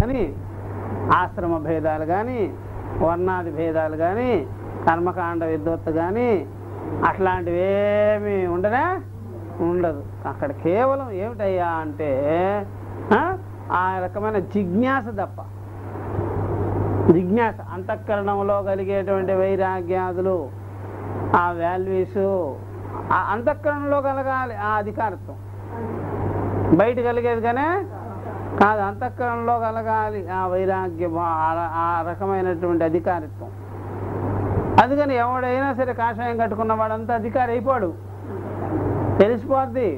కానీ ఆశ్రమ భేదాలు కానీ వర్ణాది భేదాలు కానీ కర్మకాండ విద్వత్తు కానీ అట్లాంటివి ఏమీ ఉండదు. అక్కడ కేవలం ఏమిటయ్యా అంటే ఆ రకమైన జిజ్ఞాస తప్ప. జిజ్ఞాస అంతఃకరణంలో కలిగేటువంటి వైరాగ్యాదులు, ఆ వాల్యూస్ ఆ అంతఃకరణలో కలగాలి. ఆ అధికారత్వం బయట కలిగేది కానీ కాదు, అంతఃకరణలో కలగాలి ఆ వైరాగ్యం, ఆ రకమైనటువంటి అధికారిత్వం. అందుకని ఎవడైనా సరే కాషాయం కట్టుకున్న వాడంతా అధికారి అయిపోడు, తెలిసిపోద్ది.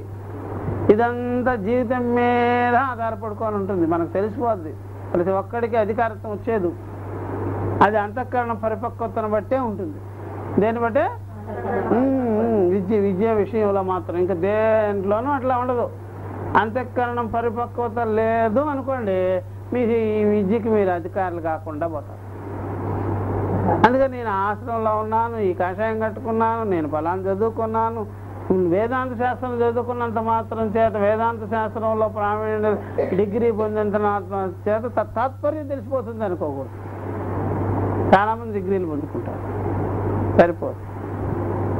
ఇదంతా జీవితం మీద ఆధారపడుకొని ఉంటుంది, మనకు తెలిసిపోద్ది. ప్రతి ఒక్కడికి అధికారత్వం వచ్చేది అది అంతఃకరణ పరిపక్వతను బట్టే ఉంటుంది. దేన్ని బట్టే? విద్య విషయంలో మాత్రం, ఇంకా దేంట్లోనూ అట్లా ఉండదు. అంతఃకరణం పరిపక్వత లేదు అనుకోండి, మీకు ఈ విద్యకి మీరు అధికారులు కాకుండా పోతారు. అందుకని నేను ఆశ్రమంలో ఉన్నాను, ఈ కాషాయం కట్టుకున్నాను, నేను ఫలాన్ని చదువుకున్నాను, వేదాంత శాస్త్రం చదువుకున్నంత మాత్రం చేత, వేదాంత శాస్త్రంలో ప్రావీణ్య డిగ్రీ పొందినంత చేత తాత్పర్యం తెలిసిపోతుంది అనుకోకూడదు. చాలామంది డిగ్రీలు పొందుకుంటారు, సరిపోదు.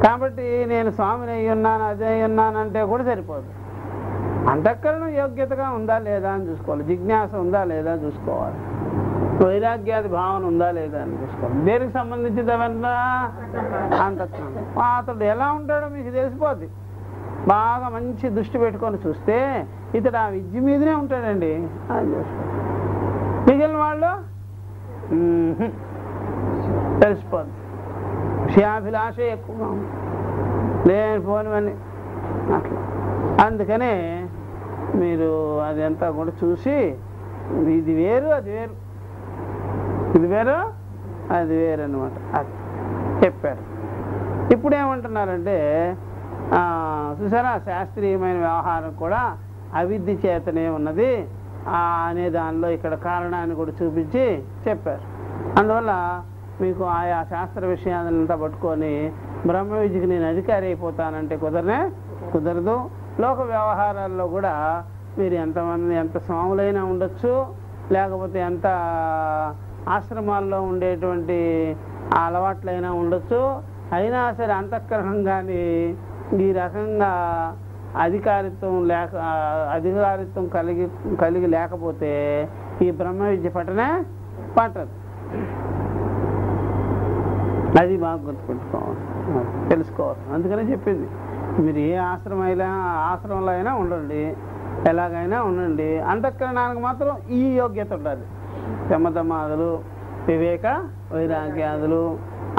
కాబట్టి నేను స్వామిని అయ్యి ఉన్నాను, అదే అయ్యి ఉన్నాను అంటే కూడా సరిపోదు. అంతఃకరణం యోగ్యతగా ఉందా లేదా అని చూసుకోవాలి, జిజ్ఞాస ఉందా లేదా చూసుకోవాలి, వైరాగ్యాది భావన ఉందా లేదా అని చూసుకోవాలి. దేనికి సంబంధించిందవన్నా అంతఃకరణం. అతడు ఎలా ఉంటాడో మీకు తెలిసిపోద్ది. బాగా మంచి దృష్టి పెట్టుకొని చూస్తే ఇతడు ఆ విద్య మీదనే ఉంటాడండి అని చూసుకోవాలి. మిగిలిన వాళ్ళు తెలిసిపోద్ది. విషయాభిలాష ఎక్కువగా ఉంది, లేనిపోనివన్నీ అట్లా. అందుకనే మీరు అదంతా కూడా చూసి ఇది వేరు అది వేరు, ఇది వేరు అది వేరు అనమాట అది చెప్పారు. ఇప్పుడు ఏమంటున్నారంటే చూసారా, శాస్త్రీయమైన వ్యవహారం కూడా అవిద్య చేతనే ఉన్నది అనే దానిలో ఇక్కడ కారణాన్ని కూడా చూపించి చెప్పారు. అందువల్ల మీకు ఆయా శాస్త్ర విషయాలంతా పట్టుకొని బ్రహ్మ విద్యకి నేను అధికారి అయిపోతానంటే కుదరదు. లోక వ్యవహారాల్లో కూడా మీరు ఎంత స్వాములైనా ఉండొచ్చు, లేకపోతే ఎంత ఆశ్రమాల్లో ఉండేటువంటి అలవాట్లైనా ఉండొచ్చు, అయినా సరే అంతఃకరణం కానీ ఈ రకంగా అధికారిత్వం కలిగి లేకపోతే ఈ బ్రహ్మ విద్య పట్టదు. అది బాగా గుర్తుపెట్టుకోవాలి, తెలుసుకోవాలి. అందుకనే చెప్పింది, మీరు ఏ ఆశ్రమంలో అయినా ఉండండి, ఎలాగైనా ఉండండి, అంతఃకరణానికి మాత్రం ఈ యోగ్యత ఉండాలి. శమధమాదులు, వివేక వైరాగ్యాదులు,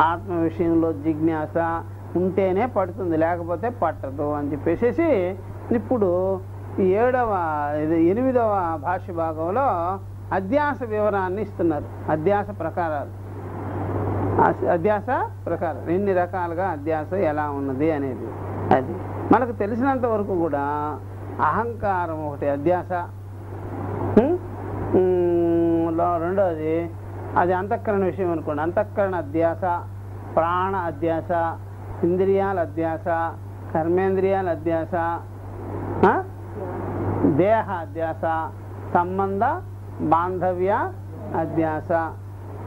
ఆత్మ విషయంలో జిజ్ఞాస ఉంటేనే పడుతుంది, లేకపోతే పట్టదు అని చెప్పేసి ఇప్పుడు 8వ భాష్య భాగంలో అధ్యాస వివరాన్ని ఇస్తున్నారు. అధ్యాస ప్రకారాలు, అధ్యాస ప్రకారం ఎన్ని రకాలుగా అధ్యాస ఎలా ఉన్నది అనేది. అది మనకు తెలిసినంత వరకు కూడా అహంకారం ఒకటి అధ్యాస, రెండోది అది అంతఃకరణ విషయం అనుకోండి, అంతఃకరణ అధ్యాస, ప్రాణ అధ్యాస, ఇంద్రియాల అధ్యాస, కర్మేంద్రియాల అధ్యాస, దేహ అధ్యాస, సంబంధ బాంధవ్య అధ్యాస,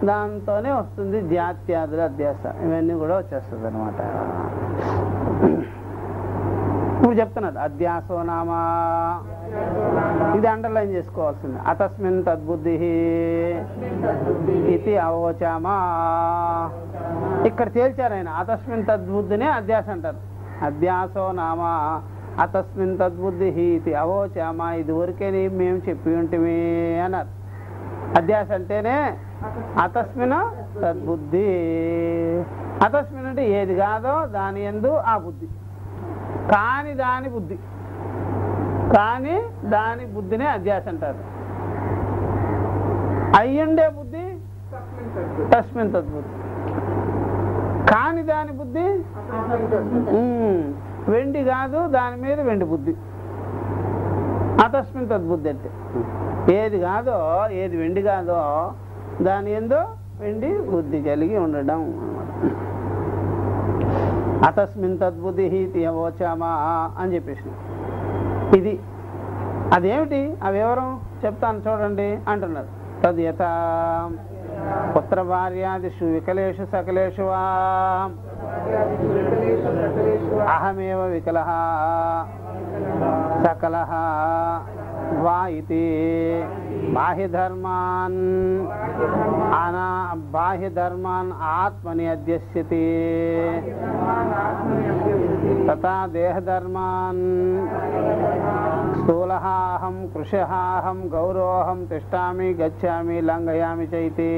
దాంతోనే వస్తుంది జాత్యాదుల అధ్యాస. ఇవన్నీ కూడా వచ్చేస్తుంది అనమాట. ఇప్పుడు చెప్తున్నారు అధ్యాసో నామా, ఇది అండర్లైన్ చేసుకోవాల్సింది. అతస్మిన్ తద్బుద్ధి ఇది అవోచామా, ఇక్కడ తేల్చారు ఆయన. అతస్మిన్ తద్బుద్ధినే అధ్యాస అంటారు. అధ్యాసో నామా అతస్మిన్ తద్బుద్ధి ఇది అవోచామా, ఇది వరకేని మేము చెప్పి ఉంటిమి అన్నారు. అధ్యాస అంటేనే అతస్మిన్ తద్బుద్ధి. అతస్మిన్ అంటే ఏది కాదో దాని యందు ఆ బుద్ధి, కాని దాని బుద్ధినే అధ్యాస అంటారు. అయ్యుండే బుద్ధి తస్మిన్ తద్బుద్ధి, కాని దాని బుద్ధి వెండి కాదు దాని మీద వెండి బుద్ధి. అతస్మిన్ తద్బుద్ధి అంటే ఏది కాదో, ఏది వెండి కాదో దాని ఏందో వెండి బుద్ధి కలిగి ఉండడం. అతస్మిన్ తద్బుద్ధి అవోచామా అని చెప్పేసి ఇది అదేమిటి ఆ వివరం చెప్తాను చూడండి అంటున్నారు. తద్యథా పుత్రభార్యాదిషు వికలేషు సకలేషు వా అహమేవ వికలః సకలః వా ఇతి బాహ్యధర్మాన్ ఆత్మని అధ్యస్యతి తథా దేహధర్మాన్ స్థూలః అహం కృశః అహం గౌరవోహం తిష్టామి గచ్ఛామి లంఘయామి చైతి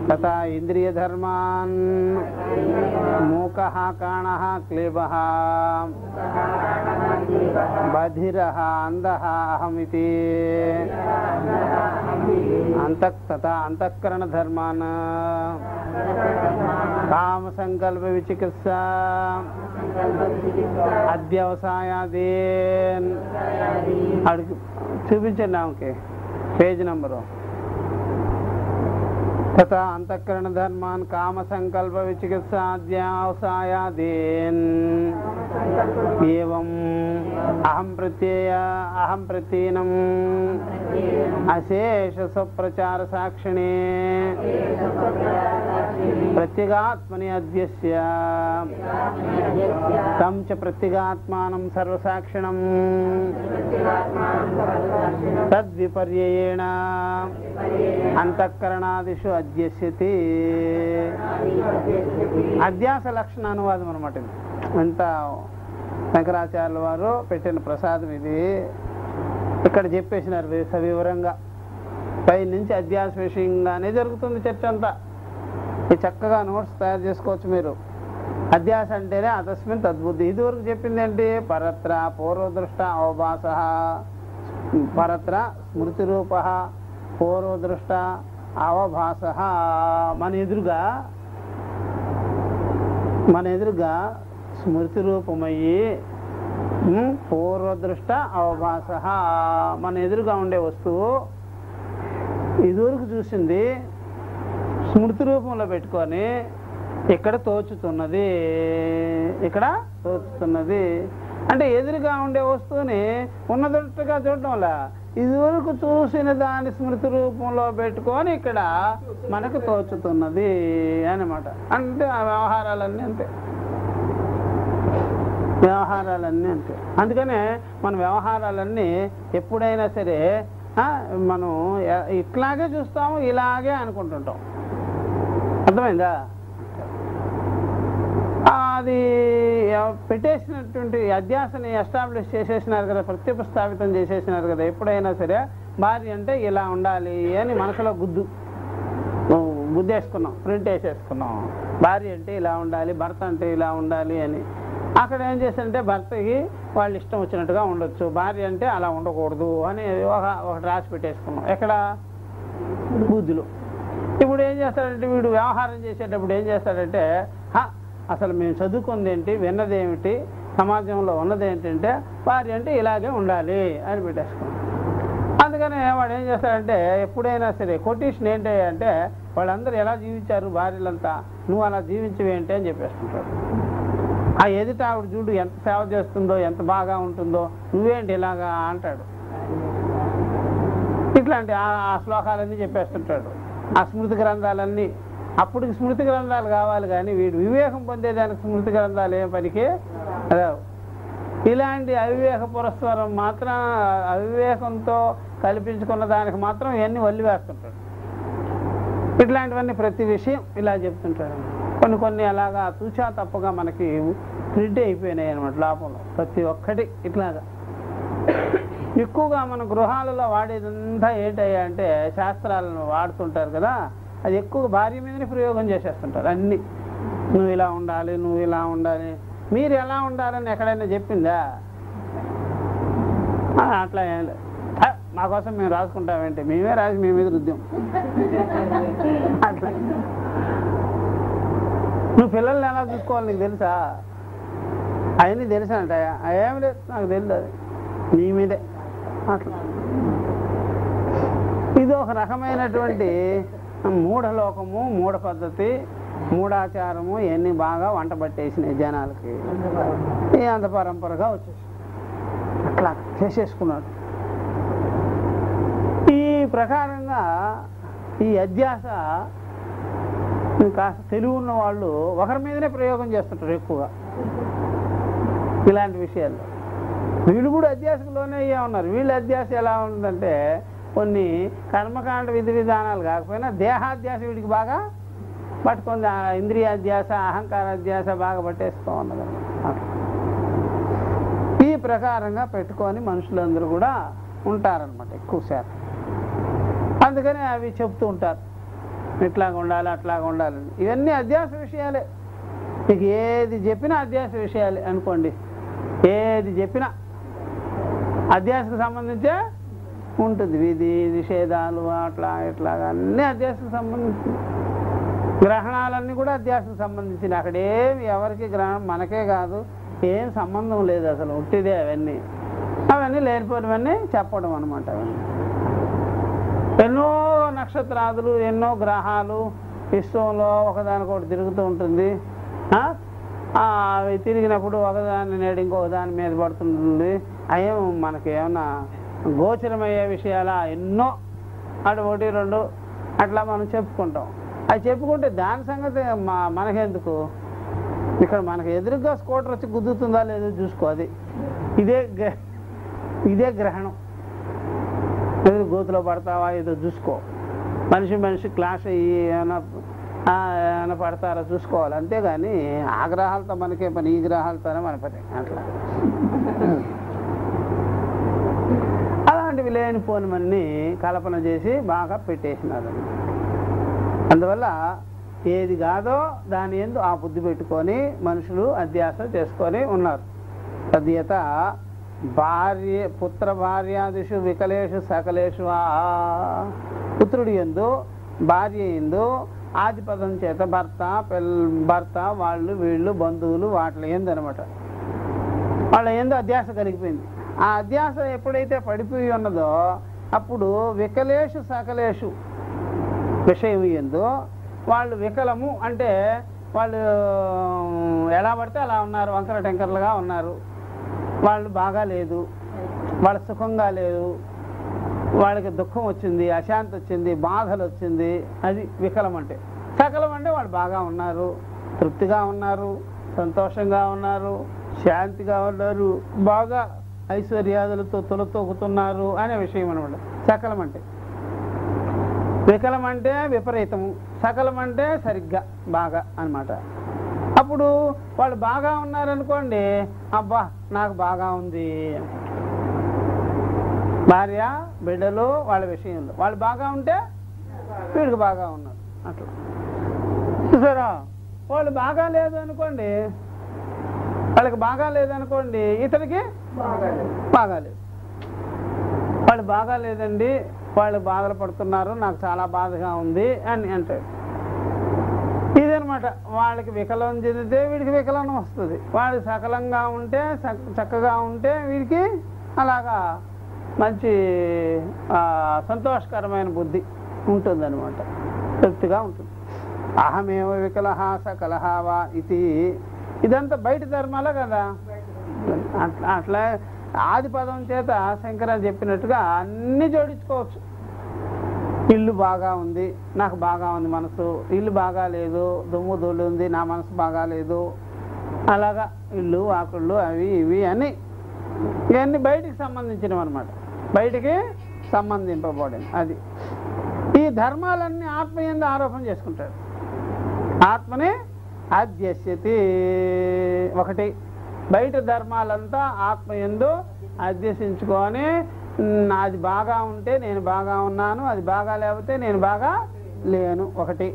తథా ఇంద్రియధర్మాన్ మూకః కాణః క్లీబః బధిరః అంధః అహమితి తథా అంతఃకరణ ధర్మాన్ కామ సంకల్ప విచికిత్స అధ్యవసాయాదీన్ అడుగు చూపించండి ఆమెకి పేజ్ నంబరు తథా అంతఃకరణ ధర్మాన్ కామ సంకల్ప విచికిత్స అధ్యవసాయాదీన్ ఏవం అహం ప్రత్యయం అశేష స్వప్రచార సాక్షిణే ప్రత్యేగాత్మని అధ్యస్య తం చ ప్రత్యేగాత్మానం సర్వసాక్షిణం తద్విపర్యేణ అంతఃకరణాదిషు అధ్యస్యతి. అధ్యాస లక్షణ అనువాదం అనమాట. ఎంత శంకరాచార్యుల వారు పెట్టిన ప్రసాదం ఇది. ఇక్కడ చెప్పేసినారు సవివరంగా. పై నుంచి అధ్యాస విషయంగానే జరుగుతుంది చర్చ అంతా. ఈ చక్కగా నోట్స్ తయారు చేసుకోవచ్చు మీరు. అధ్యాస అంటేనే అతస్మిన్ తద్బుద్ధి. ఇదివరకు చెప్పింది ఏంటి? పరత్ర పూర్వదృష్ట అవభాస, పరత్ర స్మృతి రూప, పూర్వదృష్ట అవభాస. మన ఎదురుగా స్మృతి రూపమయ్యి పూర్వదృష్ట అవభాస. మన ఎదురుగా ఉండే వస్తువు ఇదివరకు చూసింది స్మృతి రూపంలో పెట్టుకొని ఇక్కడ తోచుతున్నది. అంటే ఎదురుగా ఉండే వస్తువుని ఉన్నదట్టుగా చూడటం వల్ల ఇదివరకు చూసిన దాని స్మృతి రూపంలో పెట్టుకొని ఇక్కడ మనకు తోచుతున్నది అన్నమాట. అంటే ఆ వ్యవహారాలన్నీ అంతే. అందుకనే మన వ్యవహారాలన్నీ ఎప్పుడైనా సరే మనం ఇట్లాగే చూస్తాము, ఇలాగే అనుకుంటుంటాం. అర్థమైందా? అది పెట్టేసినటువంటి అధ్యాసని ఎస్టాబ్లిష్ చేసేసినారు కదా, ప్రత్యపస్థాపితం చేసేసినారు కదా. ఎప్పుడైనా సరే భార్య అంటే ఇలా ఉండాలి అని మనసులో గుద్దేసుకున్నాం, ప్రింట్ వేసేసుకున్నాం. భార్య అంటే ఇలా ఉండాలి, భర్త అంటే ఇలా ఉండాలి అని. అక్కడ ఏం చేశారంటే భర్తకి వాళ్ళు ఇష్టం వచ్చినట్టుగా ఉండొచ్చు, భార్య అంటే అలా ఉండకూడదు అని ఒకటి రాసి పెట్టేసుకున్నాం. ఎక్కడ? బుద్ధులు. ఇప్పుడు ఏం చేస్తాడంటే వీడు వ్యవహారం చేసేటప్పుడు ఏం చేస్తాడంటే, అసలు మేము చదువుకుంది ఏంటి, విన్నదేమిటి, సమాజంలో ఉన్నది ఏంటంటే భార్య అంటే ఇలాగే ఉండాలి అని పెట్టేసుకున్నాం. అందుకని వాడు ఏం చేస్తాడంటే ఎప్పుడైనా సరే కొటేషన్ ఏంటి అంటే, వాళ్ళందరూ ఎలా జీవించారు భార్యలంతా, నువ్వు అలా జీవించవేంటి అని చెప్పేసుకుంటాడు. ఆ ఎదుట ఆవిడ చూడు ఎంత సేవ చేస్తుందో, ఎంత బాగా ఉంటుందో, నువ్వేంటి ఇలాగా అంటాడు. ఇట్లాంటి ఆ శ్లోకాలన్నీ చెప్పేస్తుంటాడు. ఆ స్మృతి గ్రంథాలన్నీ. అప్పటికి స్మృతి గ్రంథాలు కావాలి కానీ వీడు వివేకం పొందేదానికి స్మృతి గ్రంథాలు ఏం పనికి రావు. ఇలాంటి అవివేక పురస్వరం మాత్రం, అవివేకంతో కల్పించుకున్న దానికి మాత్రం ఇవన్నీ వల్లి వేస్తుంటాడు. ఇట్లాంటివన్నీ ప్రతి విషయం ఇలా చెప్తుంటాడు. కొన్ని అలాగా తూచా తప్పగా మనకి ప్రింట్ అయిపోయినాయి అనమాట లోపంలో. ప్రతి ఒక్కటి ఇట్లాగా. ఎక్కువగా మన గృహాలలో వాడేదంతా ఏంటయ్యా అంటే శాస్త్రాలను వాడుతుంటారు కదా, అది ఎక్కువ భార్య మీదనే ప్రయోగం చేసేస్తుంటారు. అన్నీ నువ్వు ఇలా ఉండాలి, నువ్వు ఇలా ఉండాలి. మీరు ఎలా ఉండాలని ఎక్కడైనా చెప్పిందా? అట్లా ఏం లేదు. మా కోసం మేము రాసుకుంటామేంటి, మేమే రాసి మీ మీద రుద్దాం అట్లా. నువ్వు పిల్లల్ని ఎలా చూసుకోవాలి నీకు తెలుసా? అవన్నీ తెలుసానంట. ఏమి లేదు, నాకు తెలుసు. అది నీ మీదే అట్లా. ఇది ఒక రకమైనటువంటి మూఢలోకము, మూఢ పద్ధతి, మూఢాచారము ఇవన్నీ బాగా వంట పట్టేసినాయి జనాలకి. అంత పరంపరగా వచ్చేసి అట్లా చేసేసుకున్నాడు. ఈ ప్రకారంగా ఈ అధ్యాస కాస్త తెలివి ఉన్న వాళ్ళు ఒకరి మీదనే ప్రయోగం చేస్తుంటారు ఎక్కువగా ఇలాంటి విషయాల్లో. వీళ్ళు కూడా అధ్యాసకు లోనే అయ్యే ఉన్నారు. వీళ్ళ అధ్యాస ఎలా ఉందంటే కొన్ని కర్మకాండ విధి విధానాలు కాకపోయినా దేహాధ్యాస వీడికి బాగా పట్టుకుంది. ఇంద్రియాధ్యాస అహంకారాధ్యాస బాగా పట్టేస్తూ ఉన్నది. ఈ ప్రకారంగా పెట్టుకొని మనుషులందరూ కూడా ఉంటారనమాట ఎక్కువ శాతం. అందుకని అవి చెప్తూ ఉంటారు ఇట్లాగ ఉండాలి అట్లాగ ఉండాలని. ఇవన్నీ అధ్యాస విషయాలే. మీకు ఏది చెప్పినా అధ్యాస విషయాలే అనుకోండి. ఏది చెప్పినా అధ్యాసకు సంబంధించే ఉంటుంది. విధి నిషేధాలు అట్లా ఇట్లాగా అన్నీ అధ్యాసకు సంబంధించింది. గ్రహణాలన్నీ కూడా అధ్యాసకు సంబంధించింది. అక్కడేమి ఎవరికి గ్రహణం మనకే కాదు ఏం సంబంధం లేదు అసలు, ఉట్టిదే అవన్నీ. అవన్నీ లేనిపోయినవన్నీ చెప్పడం అనమాట. అవన్నీ ఎన్నో నక్షత్రాదులు ఎన్నో గ్రహాలు విశ్వంలో ఒకదానికొకటి తిరుగుతూ ఉంటుంది. అవి తిరిగినప్పుడు ఒకదాని నేడు ఇంకొక దాని మీద పడుతుంటుంది. అవేం మనకి ఏమన్నా గోచరమయ్యే విషయాలా? ఎన్నో అటు ఒకటి రెండు అట్లా మనం చెప్పుకుంటాం. అది చెప్పుకుంటే దాని సంగతి మనకెందుకు? ఇక్కడ మనకు ఎదురుగా స్కూటర్ వచ్చి గుద్దుతుందా లేదో చూసుకో. అది ఇదే గ్రహణం. ఏదో గోతులో పడతావా ఏదో చూసుకో. మనిషి క్లాష్ అయ్యి ఏమైనా పడతారా చూసుకోవాలి. అంతేగాని ఆ గ్రహాలతో మనకే పని, ఈ గ్రహాలతోనే మన పని. అట్లా అలాంటివి లేనిపోనివన్నీ కల్పన చేసి బాగా పెట్టేసినారు. అందువల్ల ఏది కాదో దాని యందు ఆ బుద్ధి పెట్టుకొని మనుషులు అధ్యాస చేసుకొని ఉన్నారు. తద్యత పుత్ర భార్యాదిషు వికలేషు సకలేషు పుత్రుడి యందు భార్య యందు ఆదిపదం చేత భర్త వాళ్ళు వీళ్ళు బంధువులు వాటి యందు అనమాట. వాళ్ళ యందు అధ్యాస కలిగిపోయింది. ఆ అధ్యాస ఎప్పుడైతే పడిపోయి ఉన్నదో అప్పుడు వికలేషు సకలేషు విషయం యందు వాళ్ళు వికలము అంటే వాళ్ళు ఎలా పడితే అలా ఉన్నారు, వంకర టెంకర్లుగా ఉన్నారు. వాళ్ళు బాగా లేదు, వాళ్ళ సుఖంగా లేదు, వాళ్ళకి దుఃఖం వచ్చింది, అశాంతి వచ్చింది, బాధలు వచ్చింది. అది వికలం అంటే. సకలం అంటే వాళ్ళు బాగా ఉన్నారు, తృప్తిగా ఉన్నారు, సంతోషంగా ఉన్నారు, శాంతిగా ఉన్నారు, బాగా ఐశ్వర్యాదులతో తొలతొక్కుతున్నారు అనే విషయం అనమాట సకలం అంటే. వికలం అంటే విపరీతము, సకలం అంటే సరిగ్గా బాగా అన్నమాట. అప్పుడు వాళ్ళు బాగా ఉన్నారనుకోండి, అబ్బా నాకు బాగా ఉంది. భార్య బిడ్డలు వాళ్ళ విషయంలో వాళ్ళు బాగా ఉంటే వీడికి బాగా ఉన్నారు. అట్లా చూసారా? వాళ్ళు బాగా లేదు అనుకోండి, వాళ్ళకి బాగా లేదనుకోండి, ఇతనికి బాగాలేదు. వాళ్ళు బాగా లేదండి, వాళ్ళు బాధలు పడుతున్నారు, నాకు చాలా బాధగా ఉంది అని అంటాడు. ఇదనమాట. వాళ్ళకి వికలం చెందితే వీడికి వికలనం వస్తుంది. వాడు సకలంగా ఉంటే చక్కగా ఉంటే వీడికి అలాగా మంచి సంతోషకరమైన బుద్ధి ఉంటుందన్నమాట, తృప్తిగా ఉంటుంది. అహమేవ వికలహ సకలహ వా ఇది. ఇదంతా బయట ధర్మాలే కదా. అట్లా ఆది పదం చేత శంకరాచార్య చెప్పినట్టుగా అన్నీ జోడించుకోవచ్చు. ఇల్లు బాగా ఉంది, నాకు బాగా ఉంది మనసు. ఇల్లు బాగా లేదు, దుమ్ము ధూళి ఉంది, నా మనసు బాగా లేదు. అలాగా ఇల్లు ఆకుళ్ళు అవి ఇవి అని ఇవన్నీ బయటికి సంబంధించినవి అనమాట. బయటికి సంబంధింపబడింది అది. ఈ ధర్మాలన్నీ ఆత్మయందు ఆరోపణ చేసుకుంటాడు. ఆత్మని అధ్యస్యతి. ఒకటి బయట ధర్మాలంతా ఆత్మయందు అధ్యసించుకొని అది బాగా ఉంటే నేను బాగా ఉన్నాను, అది బాగా లేకపోతే నేను బాగా లేను. ఒకటి.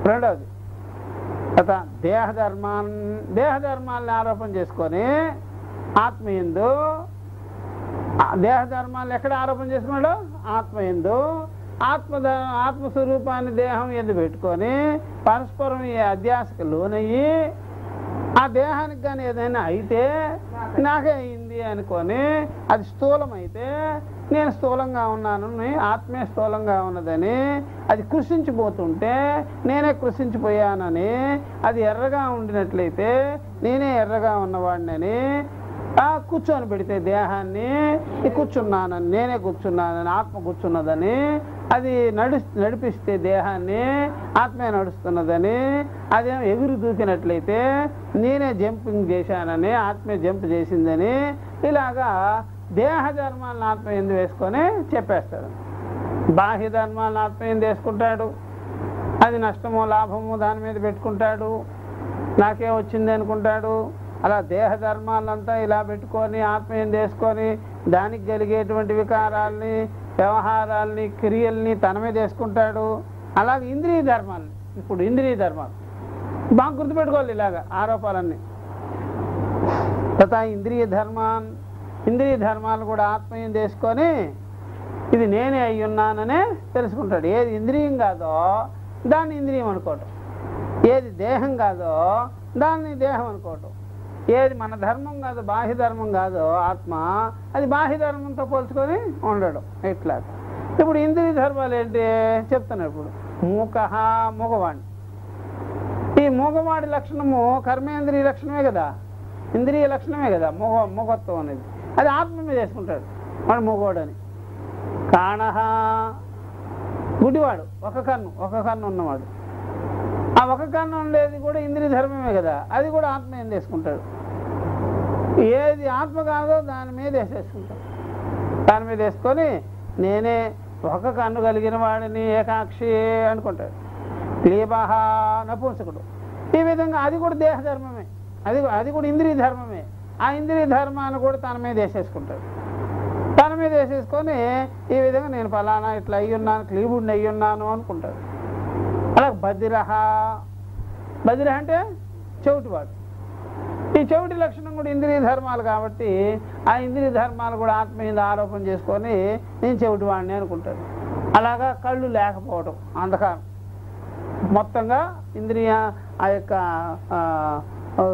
రెండవది దేహధర్మాలని ఆరోపణ చేసుకొని ఆత్మయందు, దేహధర్మాలు ఎక్కడ ఆరోపణ చేసుకున్నాడు? ఆత్మయందు. ఆత్మస్వరూపాన్ని దేహం ఎందు పెట్టుకొని పరస్పరం ఈ అధ్యాసకు లోనయ్యి ఆ దేహానికి కానీ ఏదైనా అయితే నాకే అయింది అనుకొని అది స్థూలమైతే నేను స్థూలంగా ఉన్నాను, ఆత్మే స్థూలంగా ఉన్నదని అది కృషించిపోతుంటే నేనే కృషించిపోయానని, అది ఎర్రగా ఉండినట్లయితే నేనే ఎర్రగా ఉన్నవాడినని కూర్చొని పెడితే దేహాన్ని కూర్చున్నానని, నేనే కూర్చున్నానని, ఆత్మ కూర్చున్నదని, అది నడిపిస్తే దేహాన్ని ఆత్మే నడుస్తున్నదని, అదేమో ఎగురు దూకినట్లయితే నేనే జంపింగ్ చేశానని, ఆత్మే జంప్ చేసిందని, ఇలాగా దేహ ధర్మాలను ఆత్మ ఎందు వేసుకొని చెప్పేస్తాడు. బాహ్య ధర్మాలను ఆత్మ ఎందు వేసుకుంటాడు, అది నష్టమో లాభమో దాని మీద పెట్టుకుంటాడు, నాకే వచ్చింది అనుకుంటాడు. అలా దేహ ధర్మాలంతా ఇలా పెట్టుకొని ఆత్మ ఎందు వేసుకొని దానికి కలిగేటువంటి వికారాల్ని, వ్యవహారాల్ని, క్రియల్ని తన మీద వేసుకుంటాడు. అలాగే ఇంద్రియ ధర్మాలని, ఇప్పుడు ఇంద్రియ ధర్మాలు బాగా గుర్తుపెట్టుకోవాలి. ఇలాగా ఆరోపాలన్నీ తథా ఇంద్రియ ధర్మాలు కూడా ఆత్మ ఎందు వేసుకొని ఇది నేనే అయ్యున్నాననే తెలుసుకుంటాడు. ఏది ఇంద్రియం కాదో దాన్ని ఇంద్రియం అనుకోవటం, ఏది దేహం కాదో దాన్ని దేహం అనుకోవటం, ఏది మన ధర్మం కాదు, బాహ్య ధర్మం కాదు ఆత్మ, అది బాహ్య ధర్మంతో పోల్చుకొని ఉండడం. ఇట్లా ఇప్పుడు ఇంద్రియ ధర్మాలు ఏంటి చెప్తున్నాడు. ఇప్పుడు మూగవాణి, ఈ మూగవాడి లక్షణము కర్మేంద్రియ లక్షణమే కదా, ఇంద్రియ లక్షణమే కదా మూగత్వం అనేది. అది ఆత్మ మీద వేసుకుంటాడు వాడు మూగవాడని. కాణహ గుడివాడు, ఒక కన్ను ఉన్నవాడు, ఆ ఒక కన్ను ఉండేది కూడా ఇంద్రియ ధర్మమే కదా, అది కూడా ఆత్మ ఏం వేసుకుంటాడు. ఏది ఆత్మ కాదో దాని మీద వేసేసుకుంటాడు. దాని మీద వేసుకొని నేనే ఒక కన్ను కలిగిన వాడిని ఏకాక్షి అనుకుంటాడు. క్లీబహ నపుంసకుడు, ఈ విధంగా అది కూడా దేహ ధర్మమే, అది కూడా ఇంద్రియ ధర్మమే. ఆ ఇంద్రియ ధర్మాన్ని కూడా తన మీద వేసేసుకుంటాడు. తన మీద వేసేసుకొని ఈ విధంగా నేను ఫలానా ఇట్లా అయ్యున్నాను, క్లీబుడిని అయ్యున్నాను అనుకుంటాడు. అలాగే బదిర అంటే చెవిటివాడు. ఈ చెవిటి లక్షణం కూడా ఇంద్రియ ధర్మాలు కాబట్టి ఆ ఇంద్రియ ధర్మాలు కూడా ఆత్మ మీద ఆరోపణ చేసుకొని నేను చెవిటివాడిని అనుకుంటాడు. అలాగా కళ్ళు లేకపోవడం, అంధకారం, మొత్తంగా ఇంద్రియ ఆ యొక్క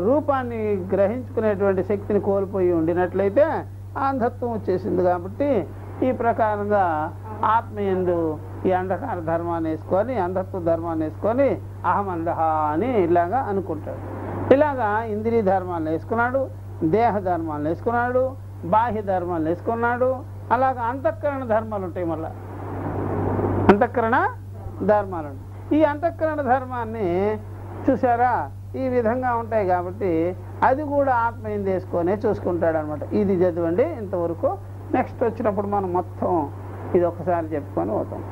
రూపాన్ని గ్రహించుకునేటువంటి శక్తిని కోల్పోయి ఉండినట్లయితే అంధత్వం వచ్చేసింది. కాబట్టి ఈ ప్రకారంగా ఆత్మయందు ఈ అంధకార ధర్మాన్ని వేసుకొని, అంధత్వ ధర్మాన్ని వేసుకొని అహమందహ అని ఇలాగా అనుకుంటాడు. ఇలాగా ఇంద్రియ ధర్మాలను వేసుకున్నాడు, దేహ ధర్మాలను వేసుకున్నాడు, బాహ్య ధర్మాలను వేసుకున్నాడు. అలాగా అంతఃకరణ ధర్మాలు ఉంటాయి. మళ్ళా అంతఃకరణ ధర్మాలు, ఈ అంతఃకరణ ధర్మాన్ని చూసారా ఈ విధంగా ఉంటాయి కాబట్టి అది కూడా ఆత్మ ఏం చేసుకొనే చూసుకుంటాడు అనమాట. ఇది చదవండి ఇంతవరకు. నెక్స్ట్ వచ్చినప్పుడు మనం మొత్తం ఇది ఒకసారి చెప్పుకొని పోతాం.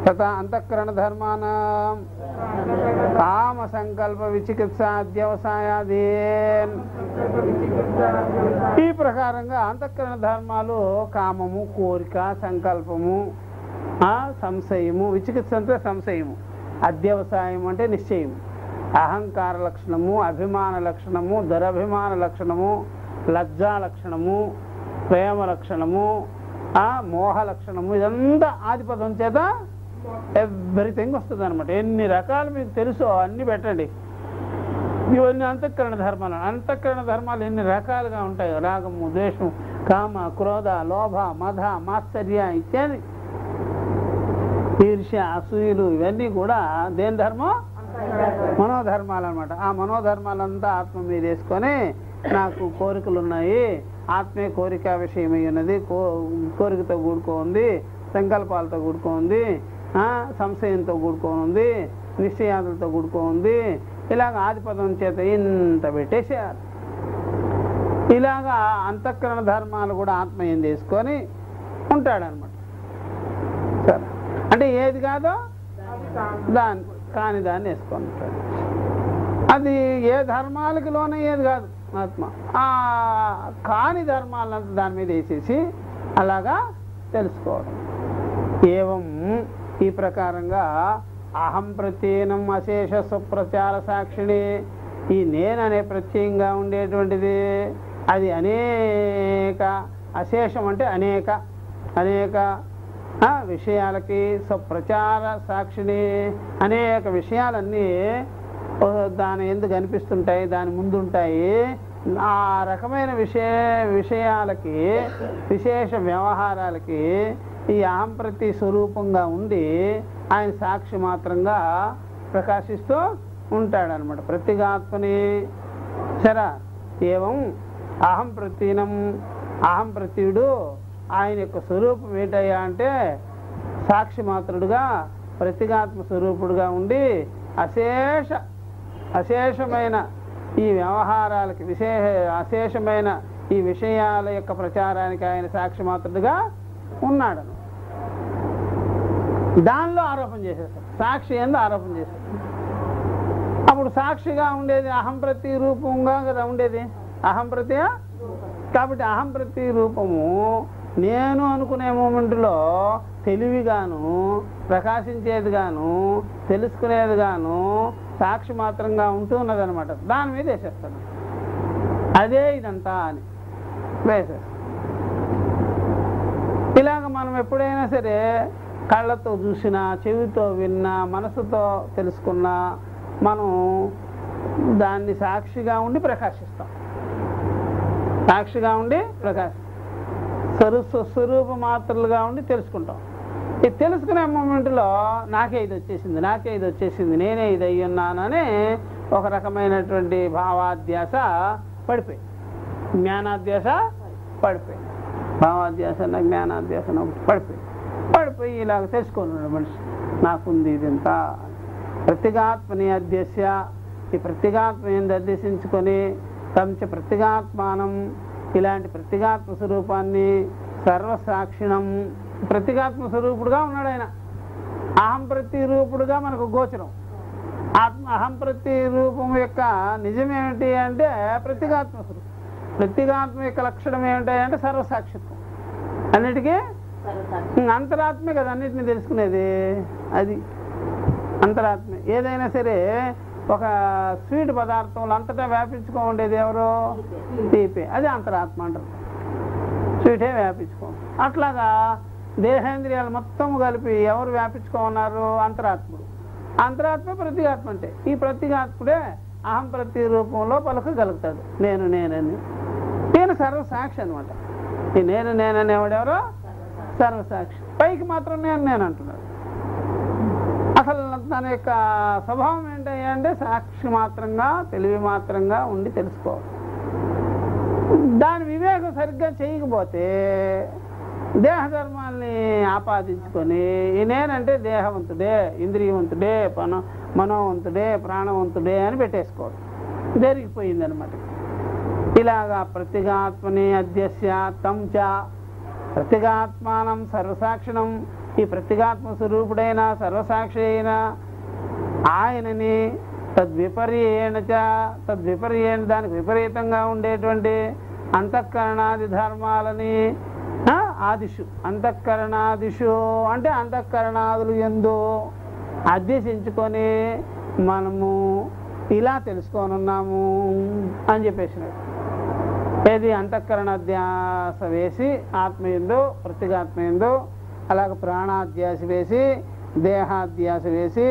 తథా అంతఃకరణ ధర్మాన కామ సంకల్ప విచికిత్స అధ్యవసాయాది, ఈ ప్రకారంగా అంతఃకరణ ధర్మాలు కామము, కోరిక, సంకల్పము, సంశయము, విచికిత్స అంటే సంశయము, అధ్యవసాయం అంటే నిశ్చయం, అహంకార లక్షణము, అభిమాన లక్షణము, దురభిమాన లక్షణము, లజ్జా లక్షణము, ప్రేమ లక్షణము, మోహ లక్షణము, ఇదంతా ఆదిపదం చేత ఎవ్రీథింగ్ వస్తుంది అనమాట. ఎన్ని రకాలు మీకు తెలుసో అన్ని పెట్టండి. ఇవన్నీ అంతఃకరణ ధర్మాలు. అంతఃకరణ ధర్మాలు ఎన్ని రకాలుగా ఉంటాయి. రాగము, ద్వేషము, కామ, క్రోధ, లోభ, మద, మాత్సర్య ఇత్యాది, ఈర్ష్య, అసూయలు, ఇవన్నీ కూడా దేని ధర్మం? మనోధర్మాలు అనమాట. ఆ మనోధర్మాలంతా ఆత్మ మీద వేసుకొని నాకు కోరికలు ఉన్నాయి, ఆత్మే కోరిక విషయమై ఉన్నది, కోరికతో కూడుకోంది, సంకల్పాలతో కూడుకోంది, సంశయంతో కూడుకోనుంది, నిశ్చయాలతో కూడుకోంది, ఇలాగ ఆదిపదం చేత ఇంత పెట్టేసేయాలి. ఇలాగా అంతఃకరణ ధర్మాలు కూడా ఆత్మ ఏం చేసుకొని ఉంటాడనమాట. సరే, అంటే ఏది కాదో కాని దాన్ని వేసుకొని ఉంటాడు. అది ఏ ధర్మాలకి లోనయ్యేది కాదు ఆత్మ. కాని ధర్మాలంతా దాని మీద వేసేసి అలాగా తెలుసుకోవడం. ఏవం ఈ ప్రకారంగా అహం ప్రత్యయనం అశేష సుప్రచార సాక్షిణి, ఈ నేననే ప్రత్యయంగా ఉండేటువంటిది అది అనేక, అశేషం అంటే అనేక అనేక విషయాలకి సుప్రచార సాక్షిని, అనేక విషయాలన్నీ దాని ఎందుకు కనిపిస్తుంటాయి, దాని ముందుంటాయి. ఆ రకమైన విషయాలకి, విశేష వ్యవహారాలకి ఈ అహం ప్రతి స్వరూపంగా ఉండి ఆయన సాక్షి మాత్రంగా ప్రకాశిస్తూ ఉంటాడనమాట. ప్రతిగాత్మని సరా ఏవం అహం ప్రత్యనం, అహం ప్రత్యుడు ఆయన యొక్క స్వరూపం ఏంటయ్యా అంటే సాక్షి మాత్రుడుగా ప్రత్యేగాత్మ స్వరూపుడుగా ఉండి అశేషమైన ఈ వ్యవహారాలకి అశేషమైన ఈ విషయాల యొక్క ప్రచారానికి ఆయన సాక్షి మాత్రుడుగా ఉన్నాడను. దానిలో ఆరోపణ చేసేస్తాడు, సాక్షి ఎందు ఆరోపణ చేసేస్తాడు. అప్పుడు సాక్షిగా ఉండేది అహం ప్రతి రూపంగా కదా ఉండేది, అహం ప్రత్యయ. కాబట్టి అహం ప్రతి రూపము నేను అనుకునే మూమెంట్లో తెలివిగాను ప్రకాశించేది గాను తెలుసుకునేది గాను సాక్షి మాత్రంగా ఉంటూ ఉన్నదనమాట. దాని మీద వేసేస్తాను, అదే ఇదంతా అని వేసేస్తాను. ఇలాగ మనం ఎప్పుడైనా సరే కళ్ళతో చూసినా, చెవితో విన్నా, మనసుతో తెలుసుకున్నా మనం దాన్ని సాక్షిగా ఉండి ప్రకాశిస్తాం, సాక్షిగా ఉండి ప్రకాశిస్తాం, స్వరూప మాత్రలుగా ఉండి తెలుసుకుంటాం. ఇది తెలుసుకునే మూమెంట్లో నాకే ఇది వచ్చేసింది, నేనే ఇది అయ్యి ఉన్నానని ఒక రకమైనటువంటి భావాధ్యాస పడిపోయి, జ్ఞానాధ్యాస పడిపోయి, భావాధ్యాస జ్ఞానాధ్యాస పడిపోయి ఇలాగ తెలుసుకున్నాడు మనిషి, నాకుంది ఇదంతా. ప్రత్యేగాత్మని అధ్యస్య, ఈ ప్రత్యేగాత్మ ఏంది అధ్యసించుకొని తంచ ప్రత్యేగాత్మానం, ఇలాంటి ప్రత్యేగాత్మ స్వరూపాన్ని సర్వసాక్షిణం, ప్రత్యేగాత్మ స్వరూపుడుగా ఉన్నాడు ఆయన. అహం ప్రతి రూపుడుగా మనకు గోచరం. అహం ప్రతి రూపం యొక్క నిజమేమిటి అంటే ప్రత్యేగాత్మ స్వరూపం. ప్రత్యేగాత్మ యొక్క లక్షణం ఏమిటి అంటే సర్వసాక్షిత్వం, అన్నిటికీ అంతరాత్మే కదా అన్నిటిని తెలుసుకునేది. అది అంతరాత్మే. ఏదైనా సరే ఒక స్వీట్ పదార్థంలో అంతటా వ్యాపించుకో ఉండేది ఎవరు? తీపే. అది అంతరాత్మ అంటారు, స్వీటే వ్యాపించుకో. అట్లాగా దేహేంద్రియాలు మొత్తం కలిపి ఎవరు వ్యాపించుకోమన్నారు? అంతరాత్ముడు. అంతరాత్మ ప్రత్యేగాత్మ అంటే ఈ ప్రత్యేగాత్ముడే అహం ప్రతి రూపంలో పలుకగలుగుతాడు నేనని. నేను సర్వసాక్షి అనమాట. ఈ నేననేవాడెవరో సర్వసాక్షి. పైకి మాత్రం నేను అంటున్నాడు. అసలు తన యొక్క స్వభావం ఏంటంటే సాక్షి మాత్రంగా, తెలివి మాత్రంగా ఉండి తెలుసుకోవాలి. దాని వివేకం సరిగ్గా చేయకపోతే దేహధర్మాల్ని ఆపాదించుకొని ఈ నేనంటే దేహవంతుడే, ఇంద్రియవంతుడే, మనోవంతుడే, ప్రాణవంతుడే అని పెట్టేసుకోవడం జరిగిపోయిందనమాట. ఇలాగా ప్రత్యేగాత్మని అధ్యస్య తంచ ప్రత్యేగాత్మానం సర్వసాక్షిణం, ఈ ప్రత్యేగాత్మ స్వరూపుడైన సర్వసాక్షి అయిన ఆయనని తద్విపర్యేణ దానికి విపరీతంగా ఉండేటువంటి అంతఃకరణాది ధర్మాలని ఆదిషు, అంతఃకరణాదిషు అంటే అంతఃకరణాదులు యందు అధ్యసించుకొని మనము ఇలా తెలుసుకోనున్నాము అని చెప్పేసినాడు. ఏది అంతఃకరణాధ్యాస వేసి ఆత్మయందు ప్రత్యేగాత్మయందు, అలాగే ప్రాణాధ్యాస వేసి, దేహాధ్యాస వేసి,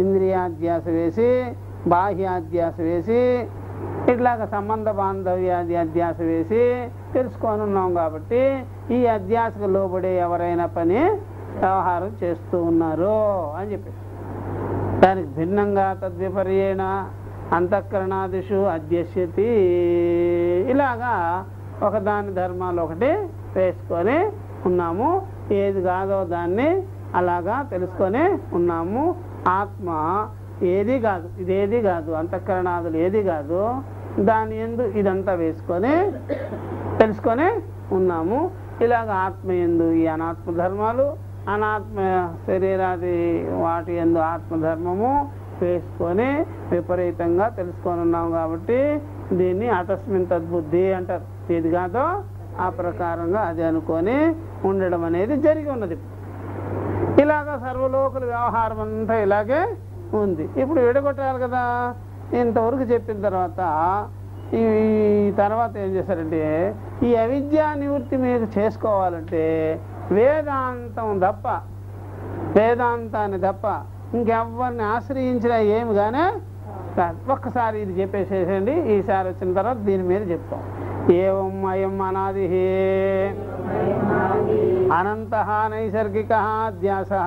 ఇంద్రియాధ్యాస వేసి, బాహ్యాధ్యాస వేసి, ఇట్లాగ సంబంధ బాంధవ్యాది అధ్యాస వేసి తెలుసుకొని ఉన్నాం. కాబట్టి ఈ అధ్యాసకు లోబడే ఎవరైనా పని వ్యవహారం చేస్తూ ఉన్నారు అని చెప్పేసి దానికి భిన్నంగా తద్విపర్యేణ అంతఃకరణాదిషు అధ్యస్యతి. ఇలాగా ఒకదాని ధర్మాలు ఒకటి వేసుకొని ఉన్నాము. ఏది కాదో దాన్ని అలాగా తెలుసుకొని ఉన్నాము. ఆత్మ ఏది కాదు, ఇదేది కాదు, అంతఃకరణాదులు ఏది కాదు, దాని యందు ఇదంతా వేసుకొని తెలుసుకొని ఉన్నాము. ఇలాగ ఆత్మ యందు ఈ అనాత్మ ధర్మాలు, అనాత్మ శరీరాది వాటి యందు ఆత్మధర్మము వేసుకొని విపరీతంగా తెలుసుకొని ఉన్నాం. కాబట్టి దీన్ని అతస్మిన్ తద్బుద్ధి అంటారు. ఏది కాదో ఆ ప్రకారంగా అది అనుకొని ఉండడం అనేది జరిగి ఉన్నది. ఇలాగా సర్వలోకుల వ్యవహారం అంతా ఇలాగే ఉంది. ఇప్పుడు విడగొట్టాలి కదా. ఇంతవరకు చెప్పిన తర్వాత ఈ తర్వాత ఏం చేశారంటే ఈ అవిద్యా నివృత్తి మీరు చేసుకోవాలంటే వేదాంతాన్ని తప్ప ఇంకెవరిని ఆశ్రయించినా ఏమి కానీ ఒక్కసారి ఇది చెప్పేసేసండి. ఈసారి వచ్చిన తర్వాత దీని మీద చెప్తాం. ఏవం అయం అనాది అనంతః నైసర్గికః అధ్యాసః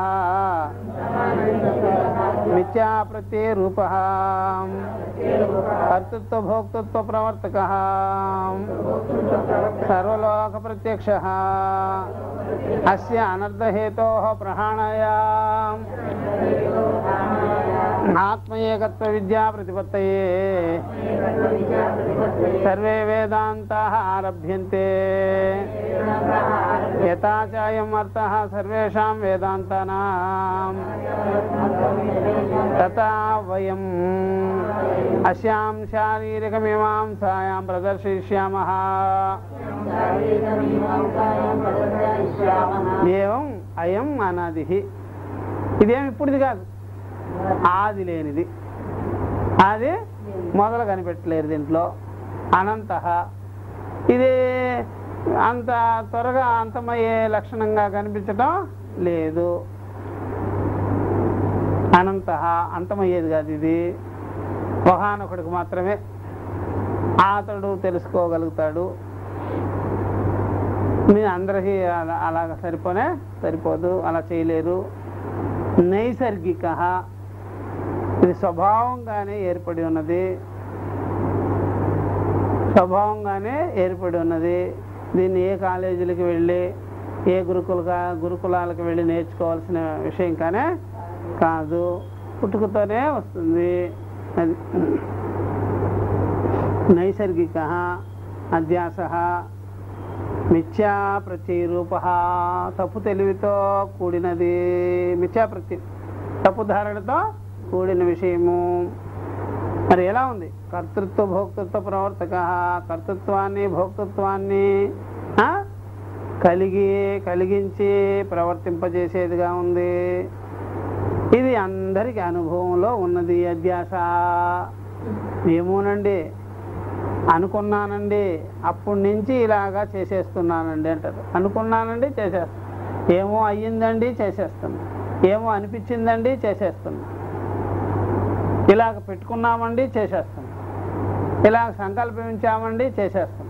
మిథ్యా ప్రత్యయ రూపః కర్తృత్వ భోక్తృత్వ ప్రవర్తకః సర్వలోక ప్రత్యక్షః అస్య అనర్థహేతోః ప్రహాణాయా ఆత్మయేకత్వ విద్యా ప్రతిపత్తయే సర్వే వేదాంతాః ఆరభ్యంతే యథా చ అయం అర్థః సర్వేషాం వేదాంతానాం తథా వయం అస్యాం శారీరకమీమాంసాయాం ప్రదర్శయిష్యామః ఏవం అయం అనాదిః. ఇదేమి ఇప్పుడుది కాదు, ఆది లేనిది. అది మొదలు కనిపెట్టలేరు దీంట్లో. అనంతః ఇది అంత త్వరగా అంతమయ్యే లక్షణంగా కనిపించటం లేదు. అనంతః అంతమయ్యేది కాదు, ఇది ఒకానొకడికి మాత్రమే అతడు తెలుసుకోగలుగుతాడు. మీ అందరికీ అలాగ సరిపోదు, అలా చేయలేరు. నైసర్గిక ఇది స్వభావంగానే ఏర్పడి ఉన్నది. దీన్ని ఏ కాలేజీలకు వెళ్ళి ఏ గురుకులాలకు వెళ్ళి నేర్చుకోవాల్సిన విషయం కానీ కాదు, పుట్టుకతోనే వస్తుంది. అది నైసర్గిక అధ్యాసః మిథ్యా ప్రత్యయ రూపః తప్పు తెలివితో కూడినది. మిథ్యా ప్రత్యయం తప్పు ధారణతో కూడిన విషయము. మరి ఎలా ఉంది? కర్తృత్వ భోక్తృత్వ ప్రవర్తక కర్తృత్వాన్ని భోక్తృత్వాన్ని కలిగించి ప్రవర్తింపజేసేదిగా ఉంది. ఇది అందరికి అనుభవంలో ఉన్నది. అధ్యాస ఏమోనండి, అనుకున్నానండి, అప్పటి నుంచి ఇలాగా చేసేస్తున్నానండి అంటారు. అనుకున్నానండి చేసేస్తాను, ఏమో అయ్యిందండి చేసేస్తున్నా, ఏమో అనిపించిందండి చేసేస్తున్నా, ఇలాగ పెట్టుకున్నామండి చేసేస్తాం, ఇలాగ సంకల్పించామండి చేసేస్తాం,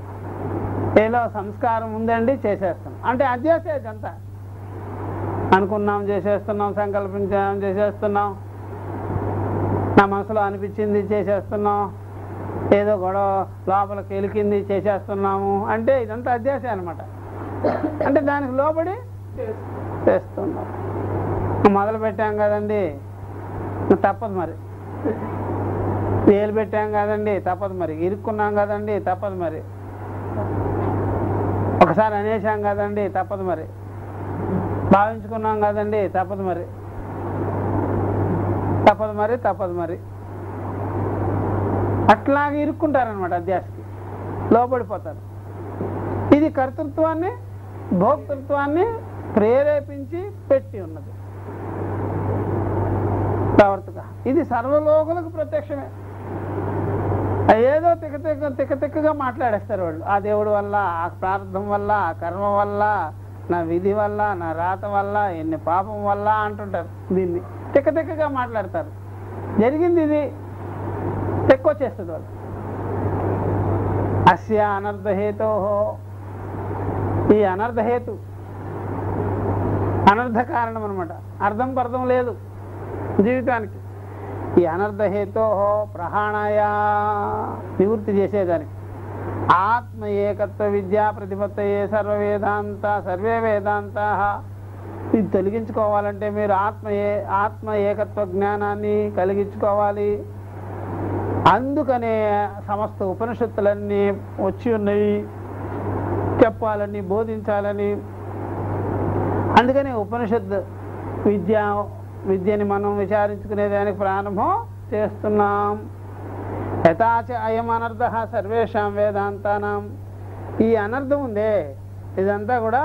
ఏదో సంస్కారం ఉందండి చేసేస్తాం. అంటే అధ్యాస ఇదంతా. అనుకున్నాం చేసేస్తున్నాం, సంకల్పించాం చేసేస్తున్నాం, నా మనసులో అనిపించింది చేసేస్తున్నాం, ఏదో గొడవ లోపల కెలికింది చేసేస్తున్నాము. అంటే ఇదంతా అధ్యాస అనమాట. అంటే దానికి లోబడి చేస్తున్నాం. మొదలు పెట్టాం కదండి, తప్పదు మరి. వేలు పెట్టాం కదండి, తప్పదు మరి. ఇరుక్కున్నాం కదండి, తప్పదు మరి. ఒకసారి అనేసాం కదండి, తప్పదు మరి. భావించుకున్నాం కదండి, తప్పదు మరి. అట్లాగే ఇరుక్కుంటారనమాట. అధ్యాసకి లోపడిపోతారు. ఇది కర్తృత్వాన్ని భోక్తృత్వాన్ని ప్రేరేపించి పెట్టి ఉన్నది ప్రవర్తక. ఇది సర్వలోకులకు ప్రత్యక్షమే. ఏదో తిక్కగా మాట్లాడేస్తారు వాళ్ళు. ఆ దేవుడి వల్ల, ఆ ప్రార్థన వల్ల, ఆ కర్మ వల్ల, నా విధి వల్ల, నా రాత వల్ల, ఎన్ని పాపం వల్ల అంటుంటారు. దీన్ని తిక్కగా మాట్లాడతారు. జరిగింది ఇది తెక్కొచ్చేస్తుంది వాళ్ళు. అస్య అనర్థహేతో, ఈ అనర్థహేతు అనర్థ కారణం అనమాట. అర్థం పర్థం లేదు జీవితానికి. ఈ అనర్థహేతో ప్రహాణాయా నివృత్తి చేసేదానికి ఆత్మ ఏకత్వ విద్యా ప్రతిపత్తయే సర్వే వేదాంతా. ఇది తొలగించుకోవాలంటే మీరు ఆత్మ ఏకత్వ జ్ఞానాన్ని కలిగించుకోవాలి. అందుకనే సమస్త ఉపనిషత్తులన్నీ వచ్చి ఉన్నాయి, చెప్పాలని, బోధించాలని. అందుకనే ఉపనిషత్ విద్యని మనం విచారించుకునేదానికి ప్రారంభం చేస్తున్నాం. యథాచ అయం అనర్థః సర్వేషాం వేదాంతానాం. ఈ అనర్థం ఉందే, ఇదంతా కూడా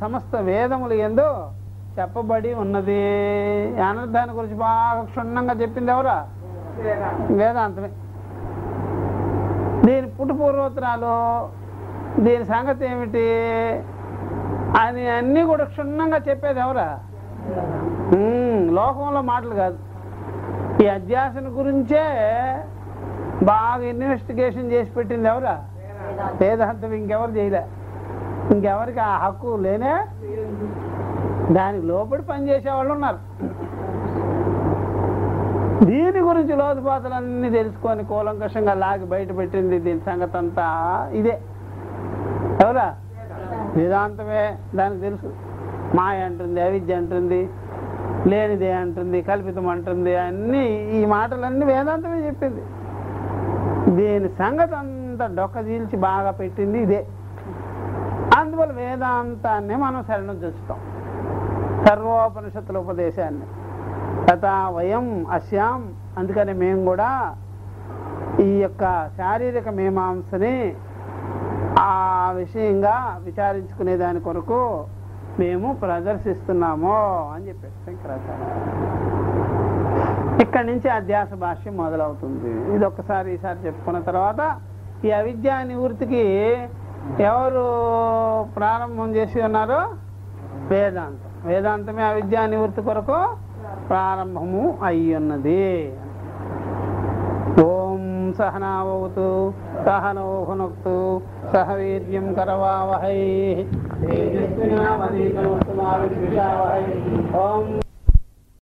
సమస్త వేదములు యందు చెప్పబడి ఉన్నది. అనర్థాన్ని గురించి బాగా క్షుణ్ణంగా చెప్పింది ఎవరా? వేదాంతమే. దీని పుట్టుపూర్వోత్తరాలు, దీని సంగతి ఏమిటి అని అన్నీ కూడా క్షుణ్ణంగా చెప్పేది ఎవరా? లోకంలో మాటలు కాదు. ఈ అధ్యాసన గురించే బాగా ఇన్వెస్టిగేషన్ చేసి పెట్టింది ఎవరా? వేదాంతం. ఇంకెవరు చేయలే. ఇంకెవరికి ఆ హక్కు లేనే, దానికి లోపడి పనిచేసే వాళ్ళు ఉన్నారు. దీని గురించి లోతుపాతలన్నీ తెలుసుకొని కూలంకషంగా లాగి బయట పెట్టింది దీని సంగతి అంతా ఇదే. ఎవరా? వేదాంతమే. దానికి తెలుసు. మాయ అంటుంది, అవిద్య అంటుంది, లేనిదే అంటుంది, కల్పితం అంటుంది, అన్నీ ఈ మాటలన్నీ వేదాంతమే చెప్పింది. దీని సంగతి అంతా డొక్క చీల్చి బాగా పెట్టింది ఇదే. అందువల్ల వేదాంతాన్ని మనం శరణం చూస్తాం, సర్వోపనిషత్తుల ఉపదేశాన్ని. తథా వయం అస్యాం. అందుకని మేము కూడా ఈ యొక్క శారీరక మీమాంసని ఆ విషయంగా విచారించుకునే దాని కొరకు మేము ప్రదర్శిస్తున్నాము అని చెప్పారు శంకరాచార్య. ఇక్కడి నుంచి అధ్యాస భాష్యం మొదలవుతుంది. ఇది ఒక్కసారి ఈసారి చెప్పుకున్న తర్వాత ఈ అవిద్యా నివృత్తికి ఎవరు ప్రారంభం చేసి ఉన్నారో? వేదాంతం. వేదాంతమే అవిద్యా నివృత్తి కొరకు ప్రారంభము అయ్యున్నది. ఓం సహనావతు సహనో భునక్తు సహ వీర్యం కరవావహై తేజస్వినావధీతమస్తు మా విద్విషావహై. ఓం